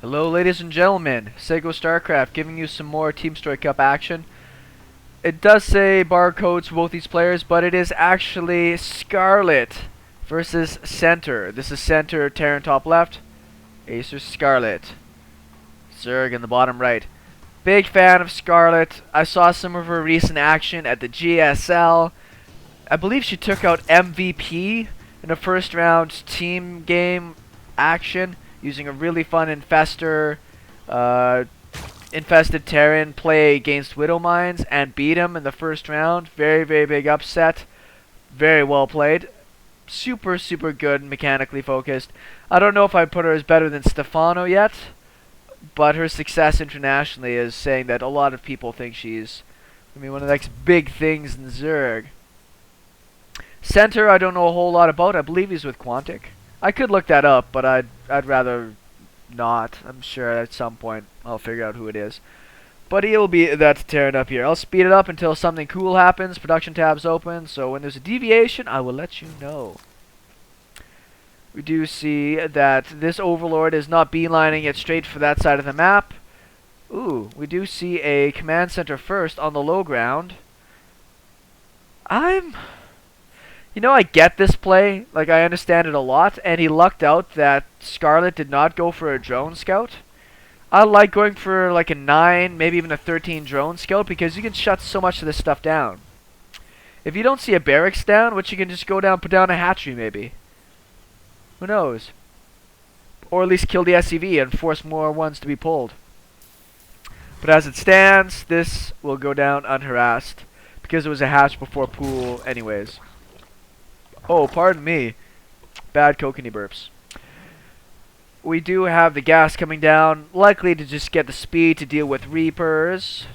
Hello ladies and gentlemen, SeKo Starcraft giving you some more Team Story Cup action. It does say barcodes for both these players, but it is actually Scarlett versus Center. This is Center, Terran top left, Acer Scarlett, Zerg in the bottom right. Big fan of Scarlett. I saw some of her recent action at the GSL. I believe she took out MVP in a first round team game action, using a really fun infested Terran play against Widow Mines and beat him in the first round. Very, very big upset. Very well played. Super, super good, mechanically focused. I don't know if I'd put her as better than Stefano yet, but her success internationally is saying that a lot of people think she's one of the next big things in Zerg. Center, I don't know a whole lot about. I believe he's with Quantic. I could look that up, but I'd rather not. I'm sure at some point I'll figure out who it is. But he'll be that's Terran up here. I'll speed it up until something cool happens. Production tab's open, so when there's a deviation, I will let you know. We do see that this Overlord is not beelining it straight for that side of the map. Ooh, we do see a command center first on the low ground. I get this play, like I understand it a lot, and he lucked out that Scarlett did not go for a drone scout. I like going for like a 9, maybe even a 13 drone scout, because you can shut so much of this stuff down. If you don't see a barracks down, which you can just go down, put down a hatchery maybe. Who knows? Or at least kill the SCV and force more ones to be pulled. But as it stands, this will go down unharassed, because it was a hatch before pool anyways. Oh, pardon me. Bad kokanee burps. We do have the gas coming down, likely to just get the speed to deal with Reapers.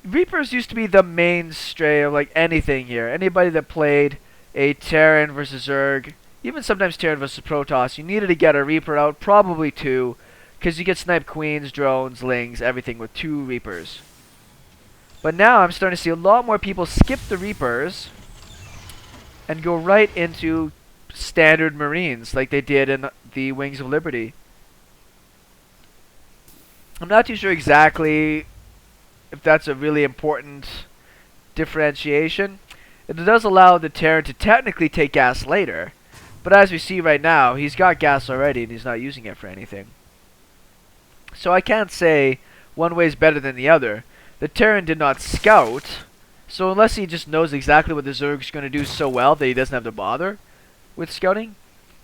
Reapers used to be the mainstay of like anything here. Anybody that played a Terran versus Zerg, even sometimes Terran versus Protoss, you needed to get a Reaper out, probably 2, because you get snipe queens, drones, lings, everything with 2 Reapers. But now I'm starting to see a lot more people skip the Reapers and go right into standard Marines like they did in the Wings of Liberty. I'm not too sure exactly if that's a really important differentiation. It does allow the Terran to technically take gas later, but as we see right now, he's got gas already and he's not using it for anything. So I can't say one way is better than the other. The Terran did not scout, so unless he just knows exactly what the Zerg's going to do so well that he doesn't have to bother with scouting,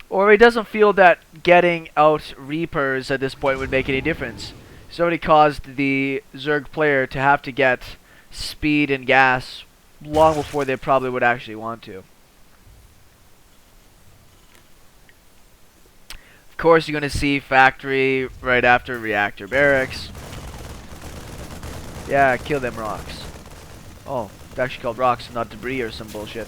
or he doesn't feel that getting out Reapers at this point would make any difference. He's already caused the Zerg player to have to get speed and gas long before they probably would actually want to. Of course, you're going to see factory right after reactor barracks. Yeah, kill them rocks. Oh, it's actually called rocks and not debris or some bullshit.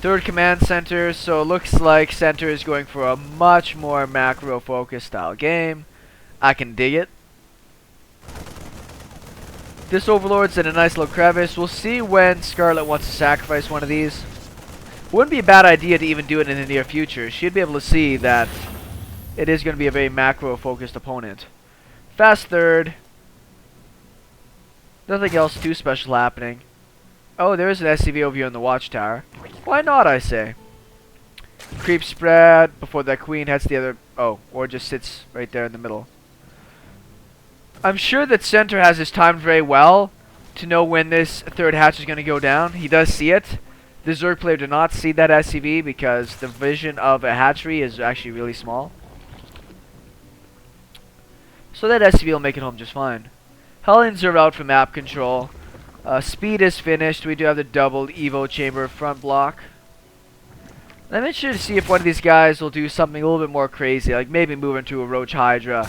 Third command center, so it looks like center is going for a much more macro focused style game. I can dig it. This Overlord's in a nice little crevice. We'll see when Scarlett wants to sacrifice one of these. Wouldn't be a bad idea to even do it in the near future. She'd be able to see that it is going to be a very macro focused opponent. Fast third. Nothing else too special happening. Oh, there is an SCV over here in the watchtower. Why not, I say? Creep spread before that queen heads the other... Oh, or just sits right there in the middle. I'm sure that Center has his timed very well to know when this third hatch is going to go down. He does see it. The Zerg player did not see that SCV because the vision of a hatchery is actually really small. So that SCV will make it home just fine. Hellions are out for map control. Speed is finished. We do have the double Evo chamber front block. I'm interested to see if one of these guys will do something a little bit more crazy, like maybe move into a Roach Hydra.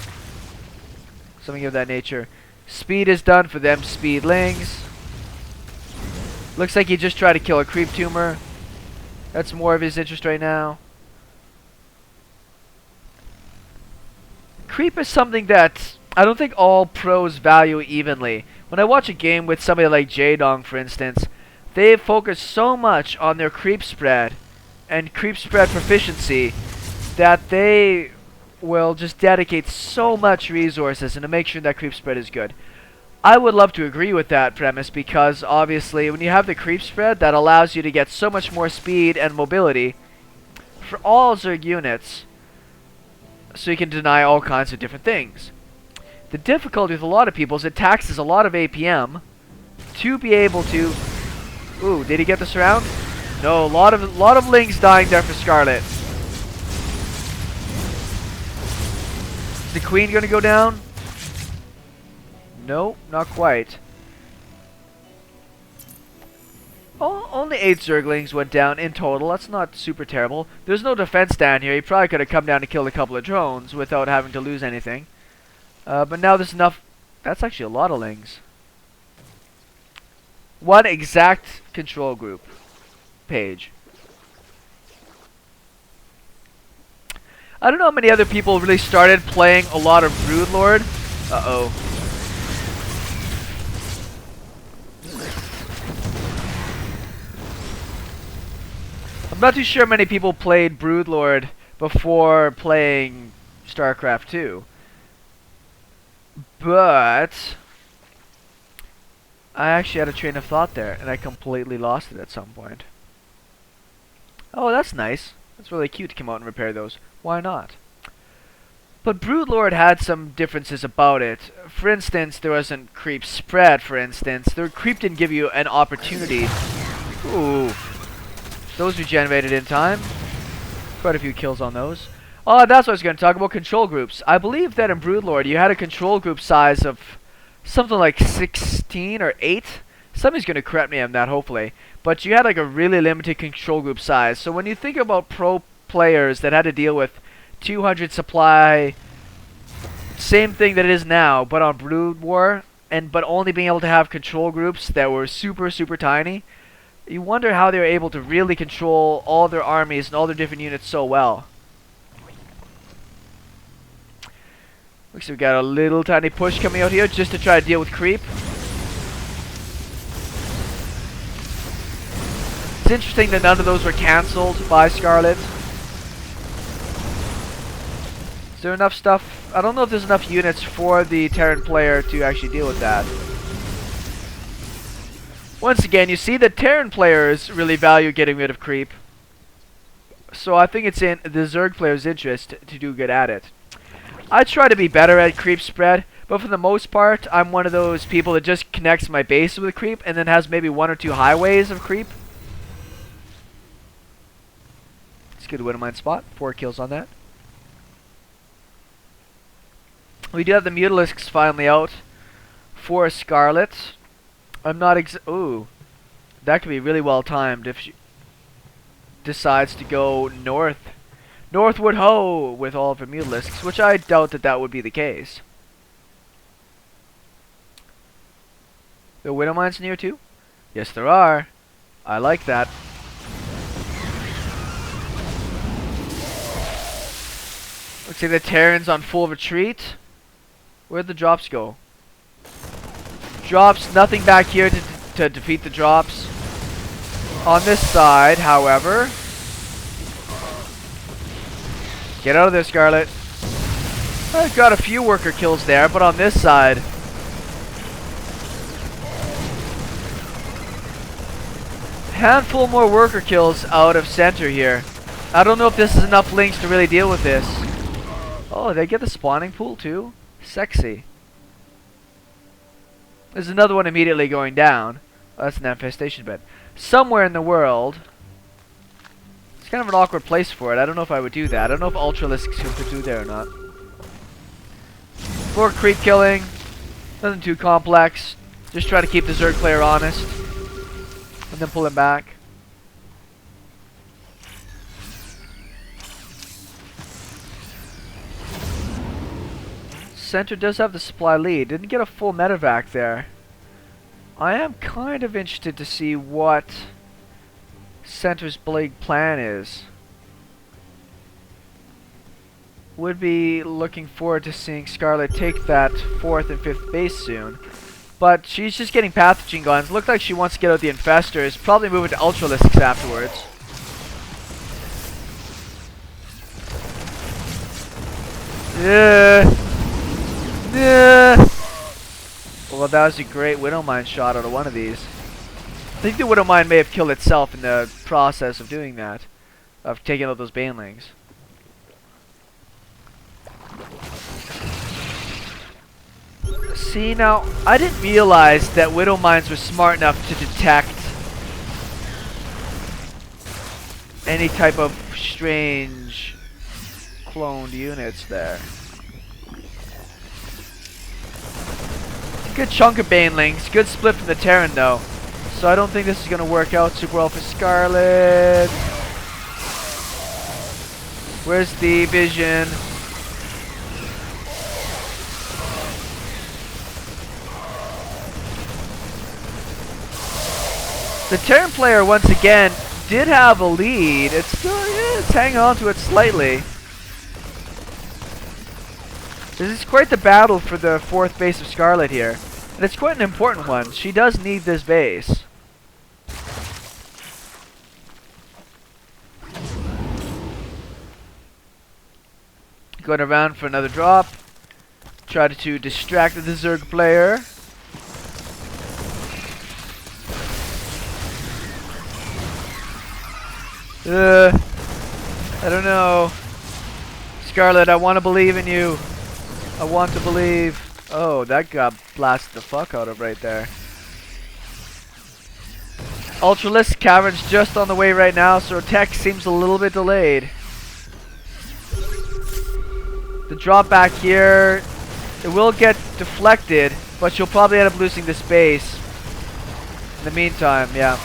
Something of that nature. Speed is done for them speedlings. Looks like he just tried to kill a creep tumor. That's more of his interest right now. Creep is something that I don't think all pros value evenly. When I watch a game with somebody like J-Dong, for instance, they focus so much on their creep spread and creep spread proficiency that they will just dedicate so much resources and to make sure that creep spread is good. I would love to agree with that premise because obviously when you have the creep spread, that allows you to get so much more speed and mobility for all Zerg units, so you can deny all kinds of different things. The difficulty with a lot of people is it taxes a lot of APM to be able to... Ooh, did he get this round? No, a lot of Lings dying there for Scarlett. Is the Queen gonna go down? No, not quite. Oh, only 8 Zerglings went down in total. That's not super terrible. There's no defense down here. He probably could have come down and killed a couple of drones without having to lose anything. But now there's enough... That's actually a lot of Lings. One exact control group page. I don't know how many other people really started playing a lot of Broodlord. Uh-oh. I'm not too sure many people played Broodlord before playing Starcraft 2. But I actually had a train of thought there and I completely lost it at some point. Oh, that's nice. That's really cute to come out and repair those. Why not? But Broodlord had some differences about it. For instance, there wasn't creep spread, for instance. The creep didn't give you an opportunity. Ooh. Those regenerated in time. Quite a few kills on those. Oh, that's what I was going to talk about, control groups. I believe that in Broodlord you had a control group size of something like 16 or 8. Somebody's going to correct me on that, hopefully. But you had like a really limited control group size. So when you think about pro players that had to deal with 200 supply, same thing that it is now, but on Brood War, but only being able to have control groups that were super, super tiny, you wonder how they were able to really control all their armies and all their different units so well. Looks like we got a little tiny push coming out here just to try to deal with creep. It's interesting that none of those were cancelled by Scarlett. Is there enough stuff? I don't know if there's enough units for the Terran player to actually deal with that. Once again, you see that Terran players really value getting rid of creep. So I think it's in the Zerg player's interest to do good at it. I try to be better at creep spread, but for the most part, I'm one of those people that just connects my base with creep and then has maybe 1 or 2 highways of creep. It's a good win of mine spot. 4 kills on that. We do have the Mutalisks finally out for Scarlett. I'm not ooh. That could be really well timed if she decides to go north. Northward ho! With all of her Mutalisks, which I doubt that that would be the case. There are Widow Mines near too? Yes, there are. I like that. Looks like the Terran's on full retreat. Where'd the drops go? Drops, nothing back here to defeat the drops. On this side, however... Get out of there, Scarlett. I've got a few worker kills there, but on this side... handful more worker kills out of center here. I don't know if this is enough links to really deal with this. Oh, they get the spawning pool too? Sexy. There's another one immediately going down. Oh, that's an infestation bed. Somewhere in the world... It's kind of an awkward place for it. I don't know if I would do that. I don't know if Ultralisks could do there or not. More creep killing. Nothing too complex. Just try to keep the Zerg player honest. And then pull him back. Center does have the supply lead. Didn't get a full medevac there. I am kind of interested to see what Center's big plan is. Would be looking forward to seeing Scarlett take that 4th and 5th base soon. But she's just getting pathogen guns. Looks like she wants to get out the infestors. Probably move into Ultralisks afterwards. Yeah. Yeah. Well, that was a great Widowmine shot out of one of these. I think the Widowmine may have killed itself in the process of doing that. Of taking out those banelings. See, now, I didn't realize that Widowmines were smart enough to detect any type of strange cloned units there. Good chunk of banelings. Good split from the Terran, though. So I don't think this is going to work out super well for Scarlett. Where's the vision? The Terran player, once again, did have a lead. It's still, yeah, it's hanging on to it slightly. This is quite the battle for the 4th base of Scarlett here. And it's quite an important one. She does need this base. Going around for another drop. Try to distract the Zerg player. I don't know. Scarlett, I want to believe in you. I want to believe. Oh, that got blasted the fuck out of right there. Ultralisk Cavern's just on the way right now, so tech seems a little bit delayed. The drop back here, it will get deflected, but you'll probably end up losing this base. In the meantime, yeah.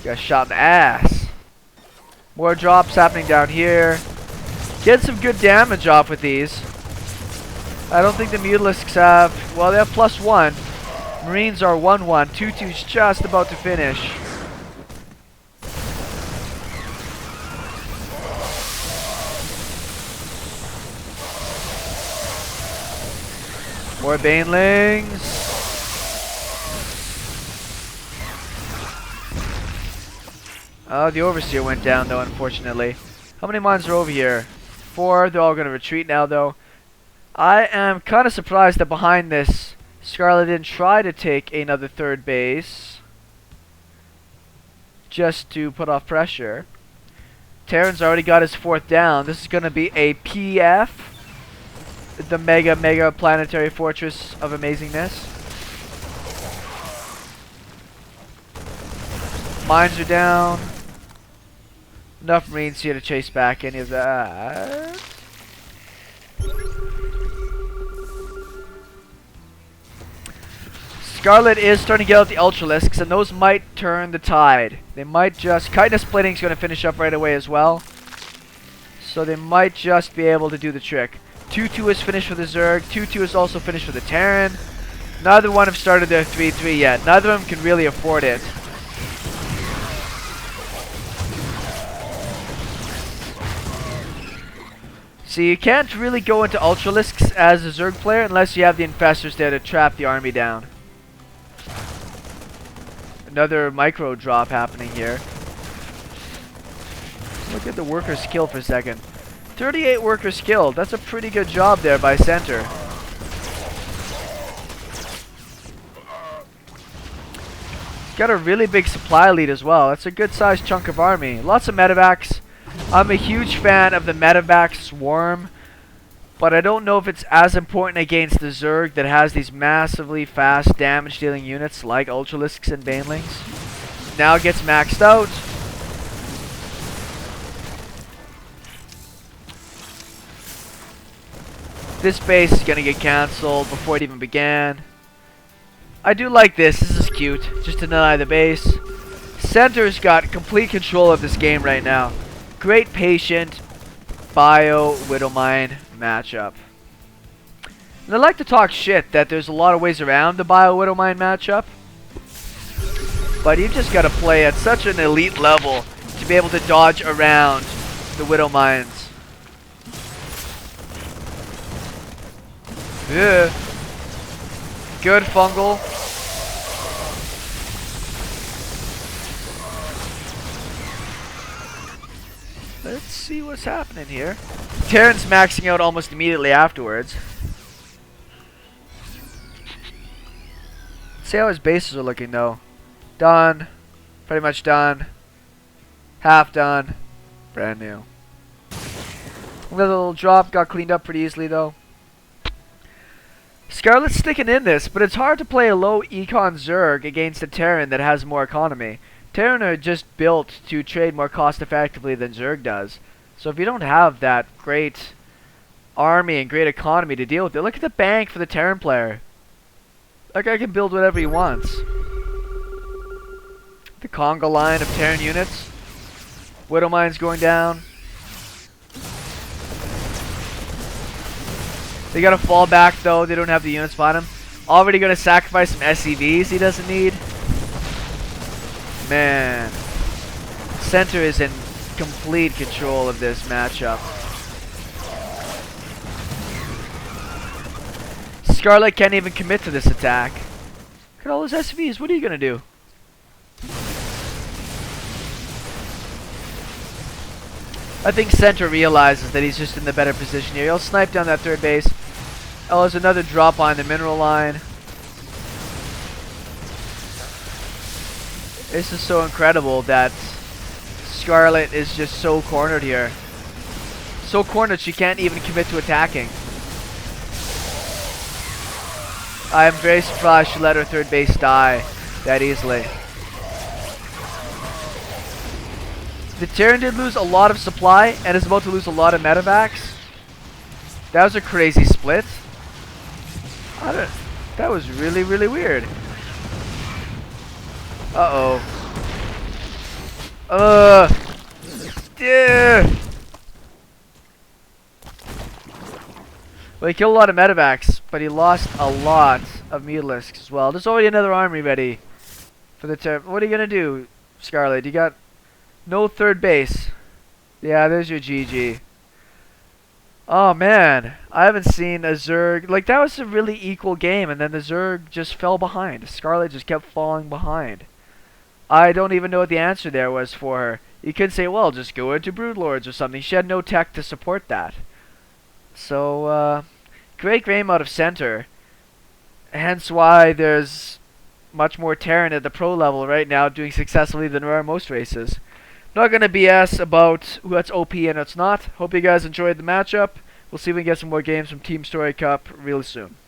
Got shot in the ass. More drops happening down here. Get some good damage off with these. I don't think the Mutalisks have... Well, they have +1. Marines are 1-1. 2-2's just about to finish. More banelings. Oh, the Overseer went down though, unfortunately. How many mines are over here? 4. They're all going to retreat now though. I am kind of surprised that behind this, Scarlett didn't try to take another 3rd base. Just to put off pressure. Terran's already got his 4th down. This is going to be a PF. The mega planetary fortress of amazingness. Mines are down. Enough Marines here to chase back any of that. Scarlett is starting to get out the Ultralisks, and those might turn the tide. They might just... Chitinous Plating's going to finish up right away as well. So they might just be able to do the trick. 2-2 is finished for the Zerg. 2-2 is also finished for the Terran. Neither one have started their 3-3 yet. Neither of them can really afford it. So you can't really go into Ultralisks as a Zerg player unless you have the Infestors there to trap the army down. Another micro drop happening here. Look at the workers killed for a second. 38 workers killed. That's a pretty good job there by center. Got a really big supply lead as well. That's a good sized chunk of army. Lots of medevacs. I'm a huge fan of the medevac swarm, but I don't know if it's as important against the Zerg that has these massively fast damage dealing units like Ultralisks and Banelings. Now it gets maxed out. This base is going to get cancelled before it even began. I do like this. This is cute. Just to deny the base. Center's got complete control of this game right now. Great patient Bio Widowmine matchup. And I like to talk shit that there's a lot of ways around the Bio Widowmine matchup. But you've just got to play at such an elite level to be able to dodge around the Widowmines. Yeah. Good fungal. see what's happening here. Terran's maxing out almost immediately afterwards. See how his bases are looking though. Done. Pretty much done. Half done. Brand new. Little drop got cleaned up pretty easily though. Scarlett's sticking in this, but it's hard to play a low econ Zerg against a Terran that has more economy. Terran are just built to trade more cost effectively than Zerg does. So if you don't have that great army and great economy to deal with it, look at the bank for the Terran player. That guy can build whatever he wants. The conga line of Terran units. Widow mines going down. They gotta fall back though, they don't have the units behind him. Already gonna sacrifice some SCVs he doesn't need. Man. Center is in complete control of this matchup. Scarlett can't even commit to this attack. Look at all those SCVs, what are you gonna do? I think Center realizes that he's just in the better position here. He'll snipe down that third base. Oh, there's another drop on the mineral line. This is so incredible that Scarlett is just so cornered here. So cornered she can't even commit to attacking. I am very surprised she let her third base die that easily. The Terran did lose a lot of supply and is about to lose a lot of medevacs. That was a crazy split. That was really, really weird. Uh-oh. Yeah. Well, he killed a lot of medevacs, but he lost a lot of mutilisks as well. There's already another army ready for the Terran. What are you gonna do, Scarlett? You got no third base. Yeah, there's your GG. Oh man, I haven't seen a Zerg. Like, that was a really equal game, and then the Zerg just fell behind. Scarlett just kept falling behind. I don't even know what the answer there was for her. You could say, well, just go into Broodlords or something. She had no tech to support that. So, great game out of Center. Hence why there's much more Terran at the pro level right now doing successfully than there are most races. Not going to BS about what's OP and what's not. Hope you guys enjoyed the matchup. We'll see if we can get some more games from Team Story Cup real soon.